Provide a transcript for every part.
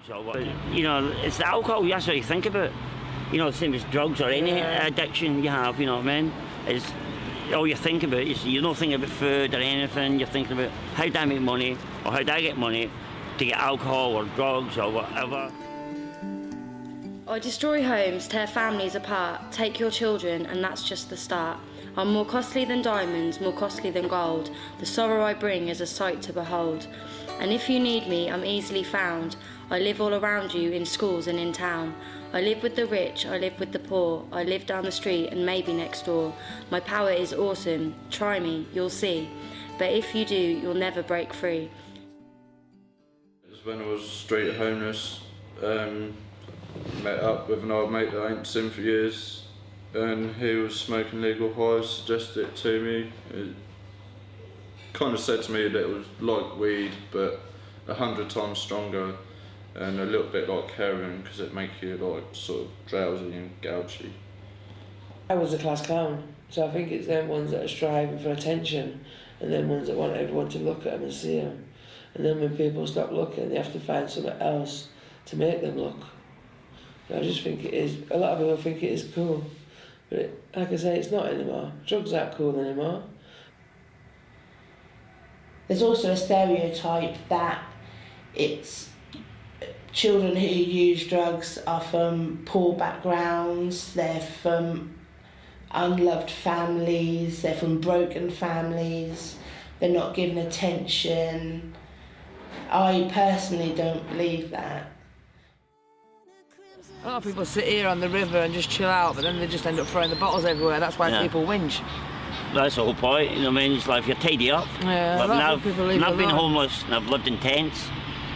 So, you know, it's the alcohol, that's what you think about. You know, the same as drugs or any addiction you have, you know what I mean? It's all you think about is you're not thinking about food or anything, you're thinking about how do I make money or how do I get money to get alcohol or drugs or whatever. I destroy homes, tear families apart, take your children, and that's just the start. I'm more costly than diamonds, more costly than gold. The sorrow I bring is a sight to behold. And if you need me, I'm easily found. I live all around you, in schools and in town. I live with the rich, I live with the poor. I live down the street and maybe next door. My power is awesome. Try me, you'll see. But if you do, you'll never break free. It was when I was street homeless. Met up with an old mate that I ain't seen for years, and he was smoking legal highs, suggested it to me. It kind of said to me that it was like weed, but 100 times stronger and a little bit like heroin because it makes you like sort of drowsy and gougy. I was a class clown, so I think it's them ones that are striving for attention and them ones that want everyone to look at them and see them. And then when people stop looking, they have to find something else to make them look. I just think it is, a lot of people think it is cool, but like I say, it's not anymore. Drugs aren't cool anymore. There's also a stereotype that it's children who use drugs are from poor backgrounds, they're from unloved families, they're from broken families, they're not given attention. I personally don't believe that. A lot of people sit here on the river and just chill out, but then they just end up throwing the bottles everywhere. That's why people whinge. That's the whole point, you know what I mean? It's like if you're tidy up. Yeah, But a lot of people leave it I've been alone. homeless and I've lived in tents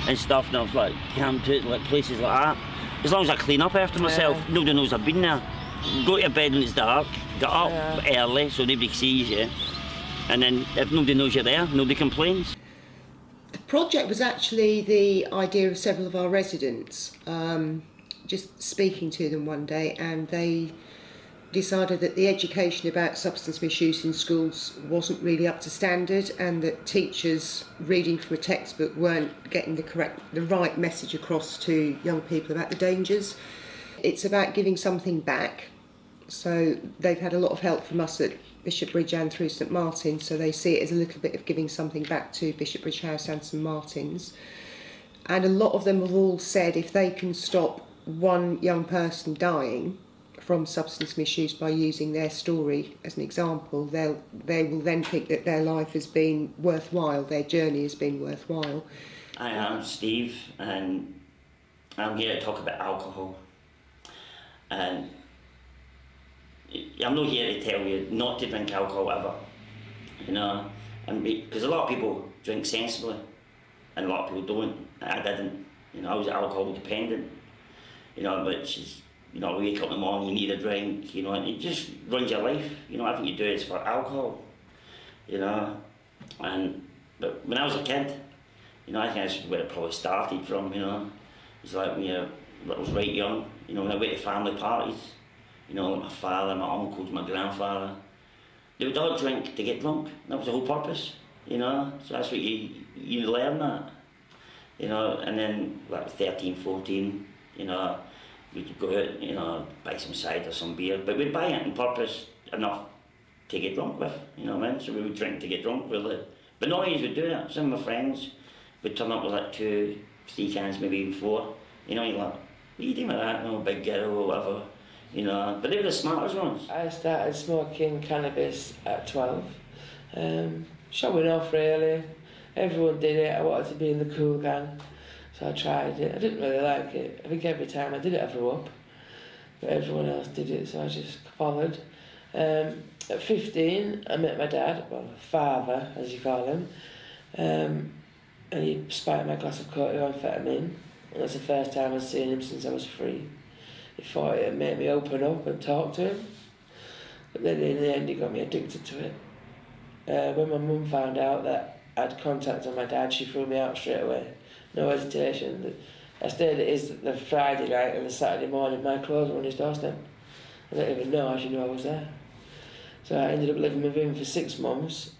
and stuff, and I've like camped out like places like that. As long as I clean up after myself, nobody knows I've been there. Go to your bed when it's dark, get up early so nobody sees you, and then if nobody knows you're there, nobody complains. The project was actually the idea of several of our residents. Just speaking to them one day, and they decided that the education about substance misuse in schools wasn't really up to standard, and that teachers reading from a textbook weren't getting the right message across to young people about the dangers. It's about giving something back. So they've had a lot of help from us at Bishopbridge and through St Martin's, so they see it as a little bit of giving something back to Bishopbridge House and St Martin's. And a lot of them have all said if they can stop one young person dying from substance misuse by using their story as an example, they will then think that their life has been worthwhile, their journey has been worthwhile. Hi, I'm Steve, and I'm here to talk about alcohol. And I'm not here to tell you not to drink alcohol ever, you know, and because a lot of people drink sensibly, and a lot of people don't. I didn't, you know, I was alcohol dependent. You know, which is, you know, wake up in the morning, you need a drink, you know, and it just runs your life. You know, everything you do is for alcohol, you know. But when I was a kid, you know, I think that's where it probably started from, you know. It's like when I was right young, you know, when I went to family parties, you know, like my father, my uncles, my grandfather, they would all drink to get drunk. That was the whole purpose, you know. So that's what you learn that, you know. And then like 13, 14, you know, we'd go out, you know, buy some cider, some beer, but we'd buy it on purpose enough to get drunk with, you know what I mean? So we would drink to get drunk, really. But not always would do that. Some of my friends would turn up with like 2, 3 cans, maybe even 4. You know, you're like, what are you doing with that? No, big girl or whatever, you know. But they were the smartest ones. I started smoking cannabis at 12. Showing off, really. Everyone did it. I wanted to be in the cool gang. So I tried it. I didn't really like it. I think every time I did it I threw up. But everyone else did it, so I just followed. At 15, I met my dad, well, father, as you call him. And he spiked my glass of amphetamine. And that's the first time I've seen him since I was 3. He thought it made me open up and talk to him. But then in the end, he got me addicted to it. When my mum found out that I'd contacted my dad, she threw me out straight away. No hesitation. I stayed at his the Friday night and the Saturday morning, my clothes were on his doorstep. I didn't even know, as you know, I was there. So I ended up living with him for 6 months.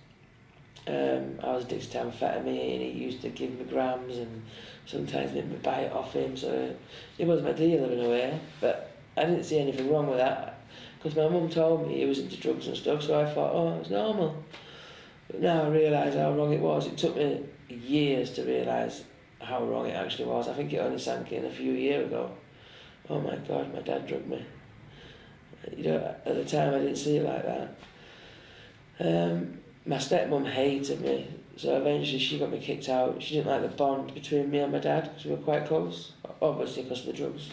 I was addicted to amphetamine, and he used to give me grams and sometimes make me buy it off him, so it was my dealer in a way, but I didn't see anything wrong with that, because my mum told me he was into drugs and stuff, so I thought, oh, it's normal. But now I realise how wrong it was. It took me years to realise how wrong it actually was. I think it only sank in a few years ago. Oh my God, my dad drugged me. You know, at the time I didn't see it like that. My stepmom hated me, so eventually she got me kicked out. She didn't like the bond between me and my dad, because we were quite close, obviously because of the drugs.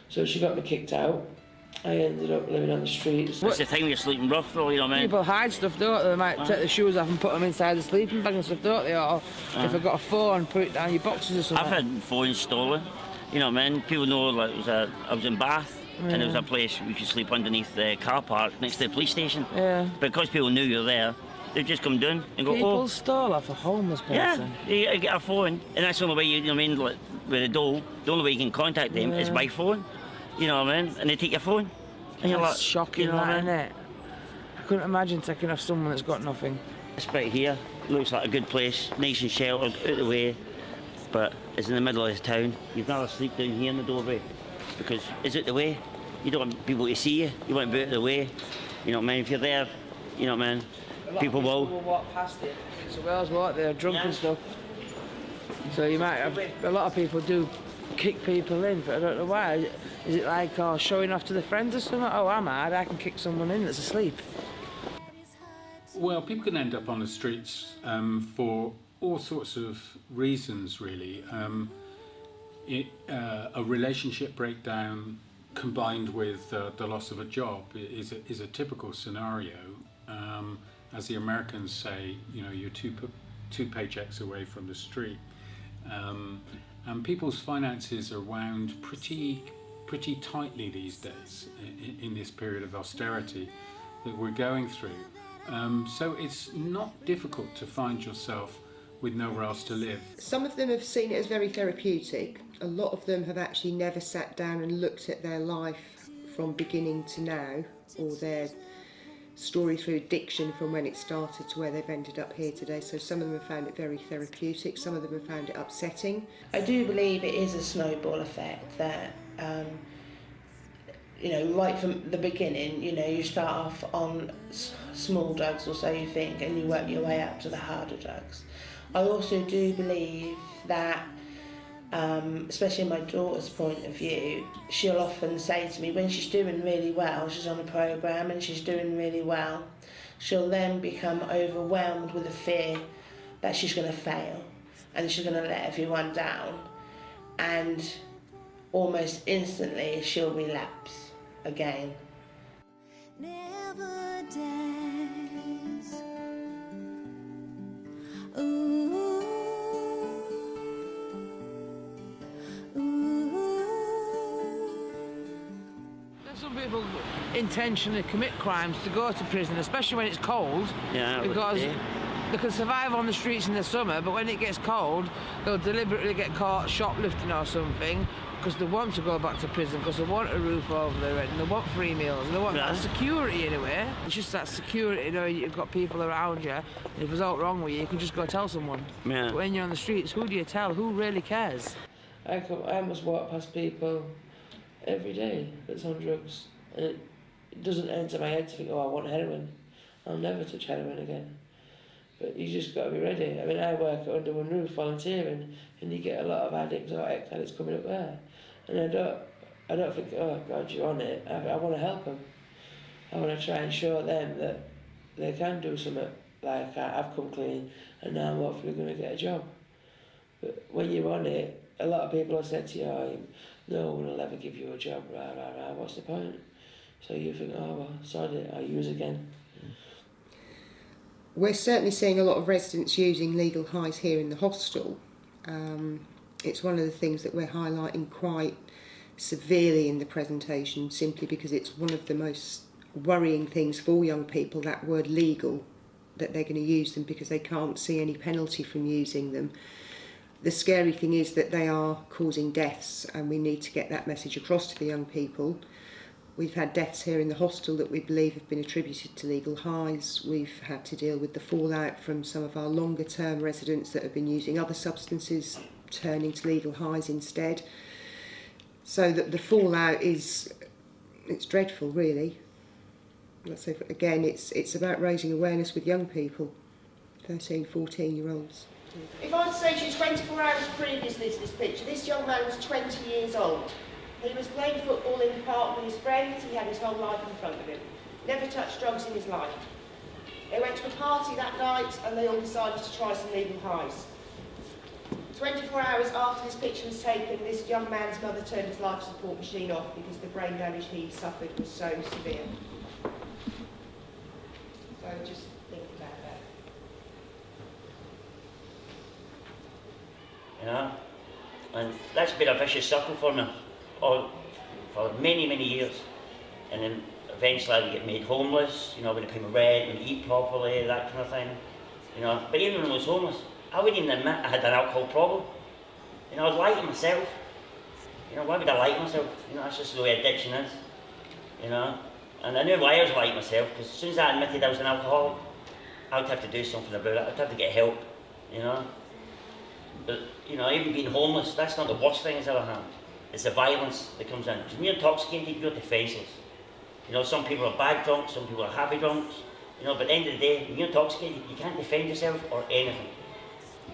So she got me kicked out. I ended up living on the streets. What's the time you're sleeping rough, though, you know what I mean? People hide stuff, don't they? They might take the shoes off and put them inside the sleeping bag and stuff, don't they? Or if they've got a phone, put it down your boxes or something. I've had phones stolen, you know what I mean? People know, like, I was in Bath, and there was a place we could sleep underneath the car park next to the police station. Yeah. Because people knew you were there, they'd just come down and go, People stole off a homeless person. Yeah, you get a phone, and that's the only way you know what I mean, like, with a dole, the only way you can contact them is by phone, you know what I mean? And they take your phone. And you're That's like, shocking, you know what I isn't mean? it? I couldn't imagine taking off someone that's got nothing. This bit here looks like a good place, nice and sheltered, out of the way, but it's in the middle of this town. You'd rather sleep down here in the doorway, because it's out the way. You don't want people to see you, you want to be out of the way. You know what I mean? If you're there, you know what I mean? People will. walk past it. It's Wales, what? They're drunk and stuff. So you might have, a lot of people do kick people in, but I don't know why. Is it like showing off to the friends or something? Oh, I'm mad, I can kick someone in that's asleep. Well, people can end up on the streets for all sorts of reasons, really. A relationship breakdown combined with the loss of a job is a typical scenario. As the Americans say, you know, you're two paychecks away from the street. And people's finances are wound pretty tightly these days in this period of austerity that we're going through. So it's not difficult to find yourself with nowhere else to live. Some of them have seen it as very therapeutic. A lot of them have actually never sat down and looked at their life from beginning to now, or their story through addiction from when it started to where they've ended up here today. So some of them have found it very therapeutic, some of them have found it upsetting. I do believe it is a snowball effect that, you know, right from the beginning, you know, you start off on small drugs, or so you think, and you work your way up to the harder drugs. I also do believe that, especially my daughter's point of view, she'll often say to me, when she's doing really well, she's on a programme and she's doing really well, she'll then become overwhelmed with the fear that she's going to fail and she's going to let everyone down, and almost instantly she'll relapse again. Never dies. Ooh. Some people intentionally commit crimes to go to prison, especially when it's cold, because they can survive on the streets in the summer, but when it gets cold, they'll deliberately get caught shoplifting or something because they want to go back to prison, because they want a roof over their head and they want free meals and they want that security in a way. It's just that security, you know, you've got people around you, and if there's something wrong with you, you can just go tell someone. Yeah. But when you're on the streets, who do you tell? Who really cares? I must walk past people every day that's on drugs, and it doesn't enter my head to think, oh, I want heroin. I'll never touch heroin again. But you just got to be ready. I mean, I work under one roof volunteering, and you get a lot of addicts or ex-addicts coming up there, and I don't think, oh God, you're on it. I want to help them. I want to try and show them that they can do something. Like, I've come clean, and now I'm hopefully going to get a job. But when you're on it, a lot of people have said to you, oh, no one will ever give you a job, rah, rah, rah, what's the point? So you think, oh, well, sorry, I'll use again. We're certainly seeing a lot of residents using legal highs here in the hostel. It's one of the things that we're highlighting quite severely in the presentation, simply because it's one of the most worrying things for young people, that word legal, that they're going to use them because they can't see any penalty from using them. The scary thing is that they are causing deaths, and we need to get that message across to the young people. We've had deaths here in the hostel that we believe have been attributed to legal highs. We've had to deal with the fallout from some of our longer term residents that have been using other substances, turning to legal highs instead. So that the fallout it's dreadful, really. Let's say, again, it's about raising awareness with young people, 13, 14-year-olds. If I was to say to you 24 hours previously to this picture, this young man was 20 years old. He was playing football in the park with his friends. He had his whole life in front of him. Never touched drugs in his life. They went to a party that night and they all decided to try some legal highs. 24 hours after this picture was taken, this young man's mother turned his life support machine off because the brain damage he suffered was so severe. So just think about that. You know, and that's been a vicious circle for me for many, many years. And then eventually I would get made homeless, you know, when it came to rent and eat properly, that kind of thing. You know, but even when I was homeless, I wouldn't even admit I had an alcohol problem. You know, I'd lie to myself. You know, why would I lie to myself? You know, that's just the way addiction is. You know, and I knew why I was lying to myself, because as soon as I admitted I was an alcoholic, I would have to do something about it. I'd have to get help, you know. But, you know, even being homeless, that's not the worst thing that's ever happened. It's the violence that comes in. Because when you're intoxicated, you're defenceless. You know, some people are bad drunks, some people are happy drunks. You know, but at the end of the day, when you're intoxicated, you can't defend yourself or anything.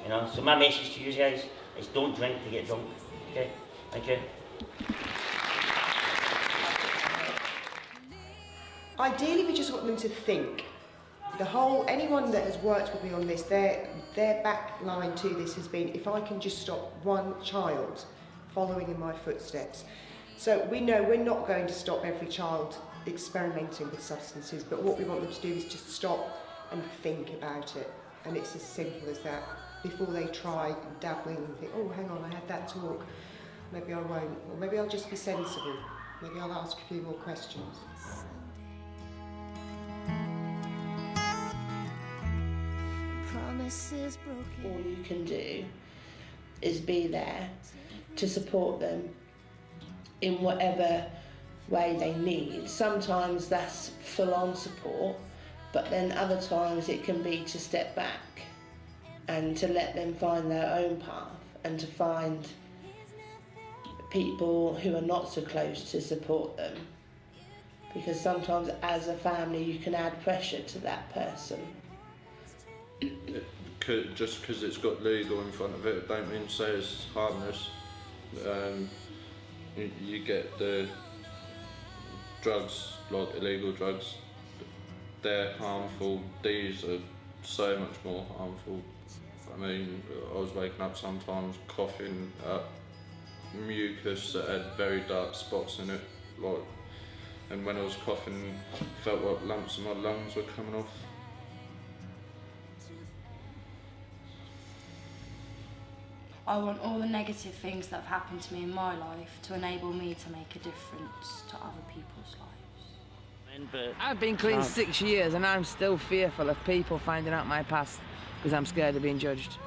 You know, so my message to you guys is don't drink to get drunk. Okay? Thank you. Ideally, we just want them to think. Anyone that has worked with me on this, their back line to this has been, if I can just stop one child following in my footsteps. So we know we're not going to stop every child experimenting with substances, but what we want them to do is just stop and think about it. And it's as simple as that. Before they try dabbling and think, oh, hang on, I had that talk, maybe I won't, or maybe I'll just be sensible, maybe I'll ask a few more questions. All you can do is be there to support them in whatever way they need. Sometimes that's full-on support, but then other times it can be to step back and to let them find their own path and to find people who are not so close to support them. Because sometimes as a family you can add pressure to that person. Just because it's got legal in front of it, don't mean to say it's harmless. You get the drugs, like illegal drugs, they're harmful. These are so much more harmful. I mean, I was waking up sometimes coughing up mucus that had very dark spots in it, and when I was coughing, I felt like lumps in my lungs were coming off. I want all the negative things that have happened to me in my life to enable me to make a difference to other people's lives. I've been clean 6 years and I'm still fearful of people finding out my past because I'm scared of being judged.